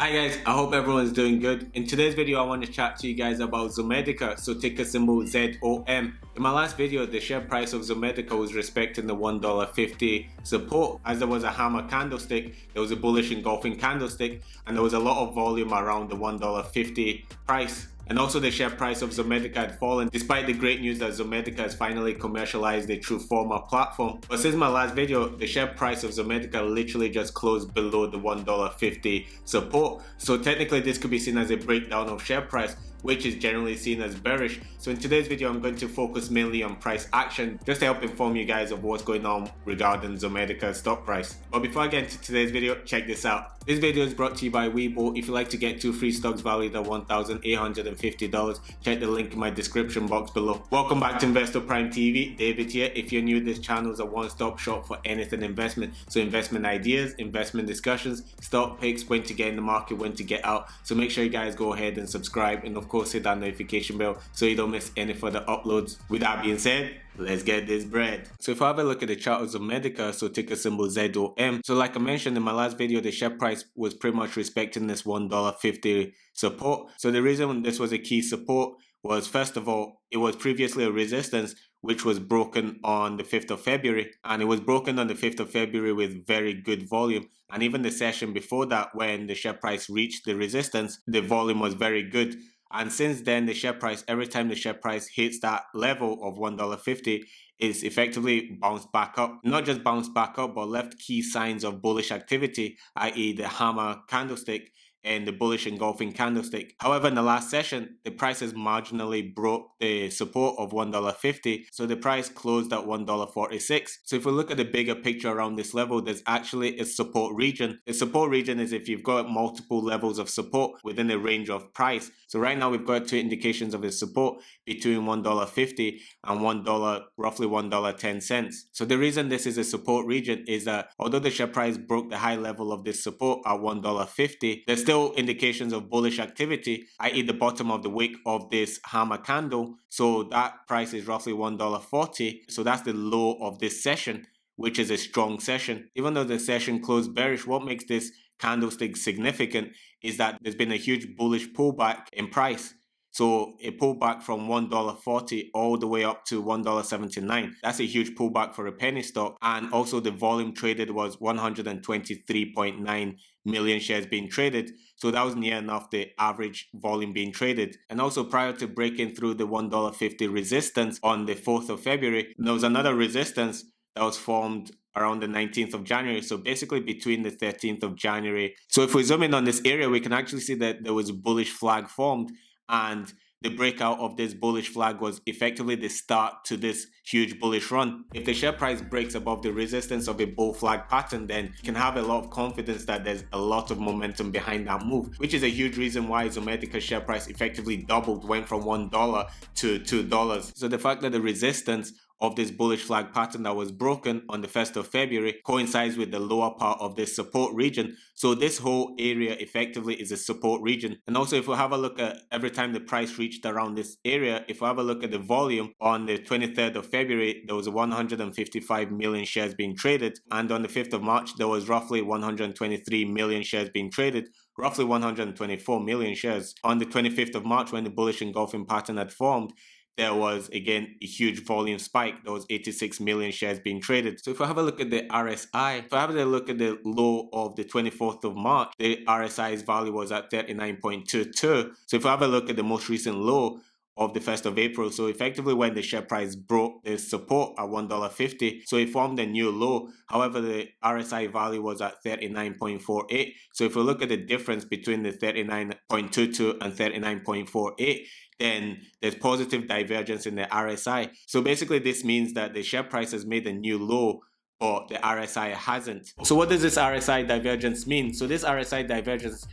Hi guys, I hope everyone's doing good. In today's video, I want to chat to you guys about Zomedica, so ticker symbol ZOM. In my last video, the share price of Zomedica was respecting the $1.50 support. As there was a hammer candlestick, there was a bullish engulfing candlestick, and there was a lot of volume around the $1.50 price. And also the share price of Zomedica had fallen despite the great news that Zomedica has finally commercialized the TRUFORMA platform. But since my last video, the share price of Zomedica literally just closed below the $1.50 support. So technically this could be seen as a breakdown of share price, which is generally seen as bearish. So in today's video, I'm going to focus mainly on price action, just to help inform you guys of what's going on regarding Zomedica's stock price. But before I get into today's video, check this out. This video is brought to you by Weibo. If you'd like to get 2 free stocks valued at $1,850, check the link in my description box below. Welcome back to Investor Prime TV. David here. If you're new, this channel is a one-stop shop for anything investment. So investment ideas, investment discussions, stock picks, when to get in the market, when to get out. So make sure you guys go ahead and subscribe, and of course hit that notification bell so you don't miss any further uploads. With that being said, let's get this bread. So if I have a look at the chart of Zomedica, so ticker symbol ZOM. So like I mentioned in my last video, the share price was pretty much respecting this $1.50 support. So the reason this was a key support was, first of all, it was previously a resistance which was broken on the 5th of February. And it was broken on the 5th of February with very good volume. And even the session before that, when the share price reached the resistance, the volume was very good. And since then, the share price, every time the share price hits that level of $1.50, is effectively bounced back up. Not just bounced back up, but left key signs of bullish activity, i.e. the hammer candlestick and the bullish engulfing candlestick. However, in the last session, the price has marginally broke the support of $1.50, so the price closed at $1.46. So if we look at the bigger picture around this level, there's actually a support region. A support region is if you've got multiple levels of support within a range of price. So right now we've got 2 indications of a support between $1.50 and roughly $1.10. So the reason this is a support region is that although the share price broke the high level of this support at $1.50, there's still indications of bullish activity, i.e. the bottom of the wick of this hammer candle. So that price is roughly $1.40. So that's the low of this session, which is a strong session. Even though the session closed bearish, what makes this candlestick significant is that there's been a huge bullish pullback in price. So it pulled back from $1.40 all the way up to $1.79. That's a huge pullback for a penny stock. And also the volume traded was 123.9 million shares being traded. So that was near enough the average volume being traded. And also prior to breaking through the $1.50 resistance on the 4th of February, there was another resistance that was formed around the 19th of January. So basically between the 13th of January. So if we zoom in on this area, we can actually see that there was a bullish flag formed. And the breakout of this bullish flag was effectively the start to this huge bullish run. If the share price breaks above the resistance of a bull flag pattern, then you can have a lot of confidence that there's a lot of momentum behind that move, which is a huge reason why Zomedica's share price effectively doubled, went from $1 to $2. So the fact that the resistance of this bullish flag pattern that was broken on the 1st of February coincides with the lower part of this support region. So this whole area effectively is a support region. And also if we have a look at every time the price reached around this area, if we have a look at the volume on the 23rd of February, there was 155 million shares being traded. And on the 5th of March, there was roughly 123 million shares being traded. Roughly 124 million shares. On the 25th of March, when the bullish engulfing pattern had formed, there was again a huge volume spike. There was 86 million shares being traded. So if I have a look at the RSI, if I have a look at the low of the 24th of March, the RSI's value was at 39.22. So if I have a look at the most recent low of the 1st of April, so effectively when the share price broke the support at $1.50, so it formed a new low. However, the RSI value was at 39.48. So if we look at the difference between the 39.22 and 39.48, then there's positive divergence in the RSI. So basically this means that the share price has made a new low, but the RSI hasn't. So what does this RSI divergence mean? So this RSI divergence,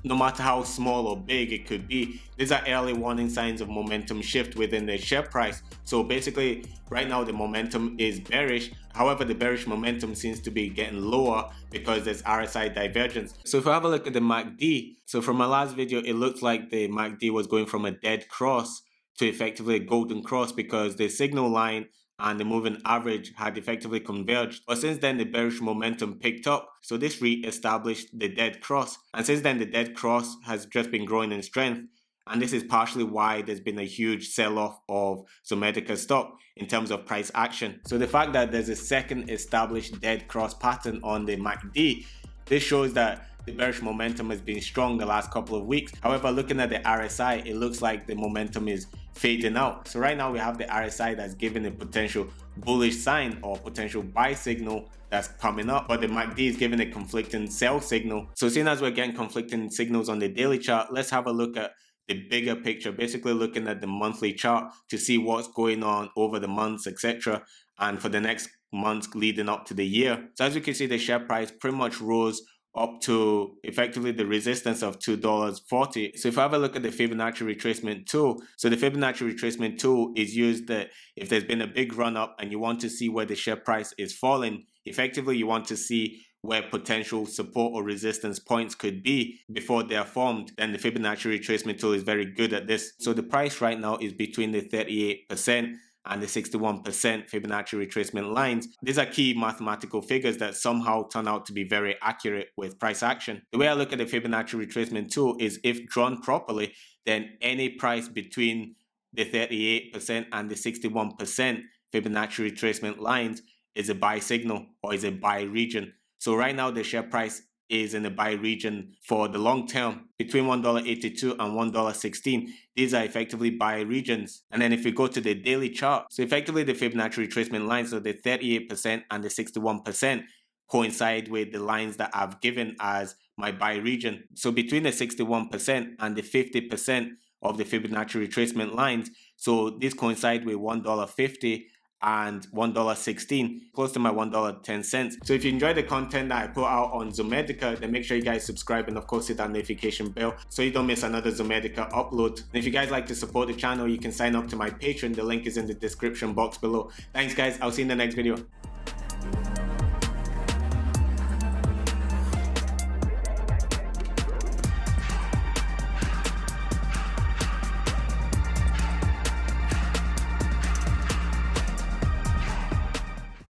no matter how small or big it could be, these are early warning signs of momentum shift within the share price. So basically right now the momentum is bearish. However, the bearish momentum seems to be getting lower because there's RSI divergence. So if I have a look at the MACD, so from my last video, it looked like the MACD was going from a dead cross to effectively a golden cross because the signal line and the moving average had effectively converged. But since then, the bearish momentum picked up, so this re-established the dead cross. And since then, the dead cross has just been growing in strength. And this is partially why there's been a huge sell-off of Zomedica stock in terms of price action. So the fact that there's a second established dead cross pattern on the MACD, this shows that the bearish momentum has been strong the last couple of weeks. However, looking at the RSI, it looks like the momentum is fading out. So right now we have the RSI that's giving a potential bullish sign or potential buy signal that's coming up, but the MACD is giving a conflicting sell signal. So seeing as we're getting conflicting signals on the daily chart, let's have a look at the bigger picture, basically looking at the monthly chart to see what's going on over the months, etc., and for the next months leading up to the year. So as you can see, the share price pretty much rose up to effectively the resistance of $2.40. So if I have a look at the Fibonacci retracement tool, so the Fibonacci retracement tool is used that if there's been a big run up and you want to see where the share price is falling, effectively you want to see where potential support or resistance points could be before they are formed, then the Fibonacci retracement tool is very good at this. So the price right now is between the 38% and the 61% Fibonacci retracement lines. These are key mathematical figures that somehow turn out to be very accurate with price action. The way I look at the Fibonacci retracement tool is if drawn properly, then any price between the 38% and the 61% Fibonacci retracement lines is a buy signal or is a buy region. So right now the share price is in the buy region for the long term between $1.82 and $1.16. These are effectively buy regions. And then if we go to the daily chart, so effectively the Fibonacci retracement lines, so the 38% and the 61% coincide with the lines that I've given as my buy region. So between the 61% and the 50% of the Fibonacci retracement lines, so this coincide with $1.50 and $1.16, close to my $1.10. So if you enjoy the content that I put out on Zomedica, then make sure you guys subscribe and of course hit that notification bell so you don't miss another Zomedica upload. And if you guys like to support the channel, you can sign up to my Patreon. The link is in the description box below. Thanks guys, I'll see you in the next video.